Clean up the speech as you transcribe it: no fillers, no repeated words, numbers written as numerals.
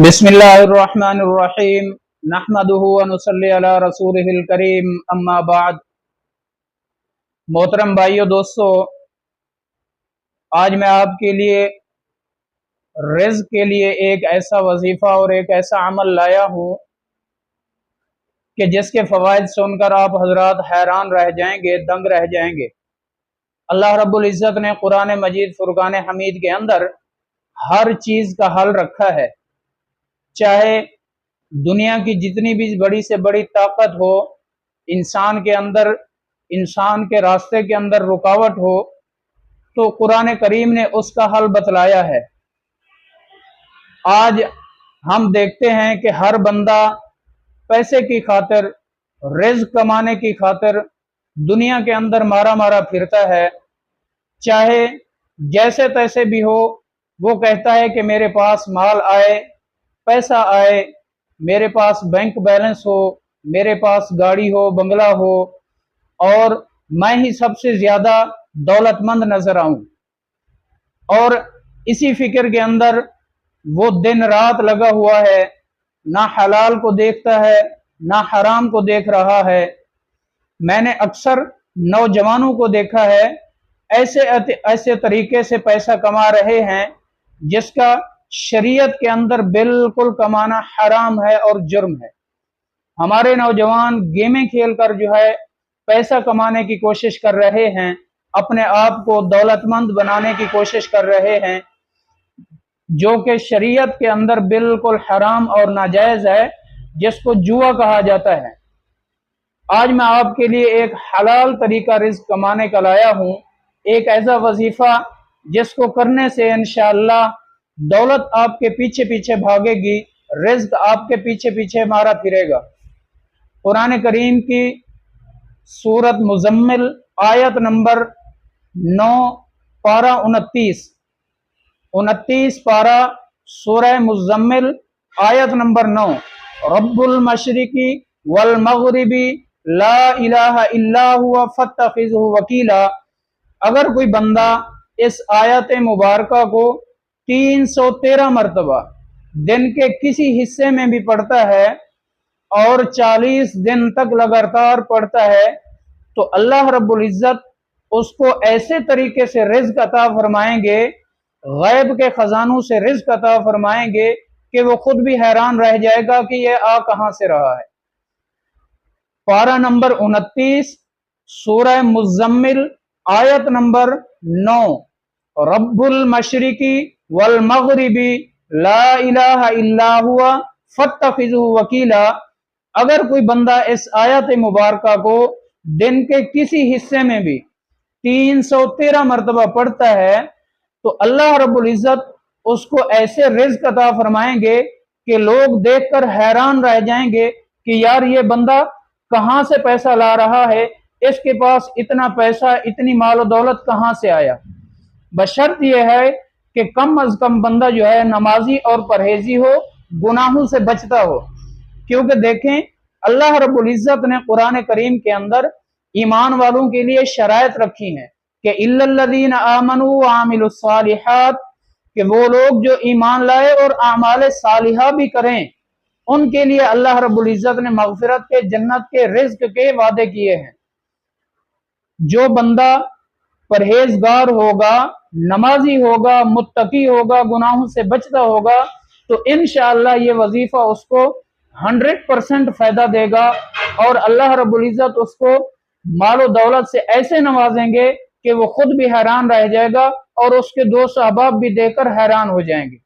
بسم اللہ الرحمن الرحیم نحمدہ ونصلی علی رسولہ الکریم اما بعد۔ محترم بھائیو دوستو، آج میں آپ کے لیے رزق کے لیے ایک ایسا وظیفہ اور ایک ایسا عمل لایا ہوں کہ جس کے فوائد سن کر آپ حضرات حیران رہ جائیں گے، دنگ رہ جائیں گے۔ اللہ رب العزت نے قرآن مجید فرقان حمید کے اندر ہر چیز کا حل رکھا ہے، چاہے دنیا کی جتنی بھی بڑی سے بڑی طاقت ہو، انسان کے اندر، انسان کے راستے کے اندر رکاوٹ ہو، تو قرآن کریم نے اس کا حل بتلایا ہے۔ آج ہم دیکھتے ہیں کہ ہر بندہ پیسے کی خاطر، رزق کمانے کی خاطر دنیا کے اندر مارا مارا پھرتا ہے، چاہے جیسے تیسے بھی ہو۔ وہ کہتا ہے کہ میرے پاس مال آئے، پیسہ آئے، میرے پاس بینک بیلنس ہو، میرے پاس گاڑی ہو، بنگلہ ہو، اور میں ہی سب سے زیادہ دولت مند نظر آؤں، اور اسی فکر کے اندر وہ دن رات لگا ہوا ہے، نہ حلال کو دیکھتا ہے نہ حرام کو دیکھ رہا ہے۔ میں نے اکثر نوجوانوں کو دیکھا ہے ایسے طریقے سے پیسہ کما رہے ہیں جس کا شریعت کے اندر بالکل کمانا حرام ہے اور جرم ہے۔ ہمارے نوجوان گیمیں کھیل کر جو ہے پیسہ کمانے کی کوشش کر رہے ہیں، اپنے آپ کو دولت مند بنانے کی کوشش کر رہے ہیں، جو کہ شریعت کے اندر بالکل حرام اور ناجائز ہے، جس کو جوا کہا جاتا ہے۔ آج میں آپ کے لیے ایک حلال طریقہ رزق کمانے کا لایا ہوں، ایک ایسا وظیفہ جس کو کرنے سے انشاءاللہ دولت آپ کے پیچھے پیچھے بھاگے گی، رزق آپ کے پیچھے پیچھے مارا پھرے گا۔ قرآن کریم کی سورت مزمل آیت نمبر 9 پارہ 29 پارہ سورہ مزمل آیت نمبر 9، رب المشرقی والمغربی لا الہ الا ہوا فاتخذہ وکیلا۔ اگر کوئی بندہ اس آیت مبارکہ کو 313 مرتبہ دن کے کسی حصے میں بھی پڑھتا ہے اور 40 دن تک لگاتار پڑھتا ہے، تو اللہ رب العزت اس کو ایسے طریقے سے رزق عطا فرمائیں گے، غیب کے خزانوں سے رزق عطا فرمائیں گے کہ وہ خود بھی حیران رہ جائے گا کہ یہ کہاں سے رہا ہے۔ پارہ نمبر 29 سورہ مزمل آیت نمبر 9، رب المشرقی والمغربی لا الہ الا ہوا فاتخذہ وکیلا۔ اگر کوئی بندہ اس آیت مبارکہ کو دن کے کسی حصے میں بھی 313 مرتبہ پڑھتا ہے، تو اللہ رب العزت اس کو ایسے رزق عطا فرمائیں گے کہ لوگ دیکھ کر حیران رہ جائیں گے کہ یار یہ بندہ کہاں سے پیسہ لا رہا ہے، اس کے پاس اتنا پیسہ، اتنی مال و دولت کہاں سے آیا۔ بشرط یہ ہے کہ کم از کم بندہ جو ہے نمازی اور پرہیزی ہو، گناہوں سے بچتا ہو۔ کیونکہ دیکھیں اللہ رب العزت نے قرآن کریم کے اندر ایمان والوں کے لیے شرائط رکھی ہیں کہ الا الذین آمنوا وعملوا الصالحات، کہ وہ لوگ جو ایمان لائے اور اعمال صالحہ بھی کریں، ان کے لیے اللہ رب العزت نے مغفرت کے، جنت کے، رزق کے وعدے کیے ہیں۔ جو بندہ پرہیزگار ہوگا، نمازی ہوگا، متقی ہوگا، گناہوں سے بچتا ہوگا، تو انشاءاللہ یہ وظیفہ اس کو 100% فائدہ دے گا، اور اللہ رب العزت اس کو مال و دولت سے ایسے نوازیں گے کہ وہ خود بھی حیران رہ جائے گا اور اس کے دوست احباب بھی دیکھ کر حیران ہو جائیں گے۔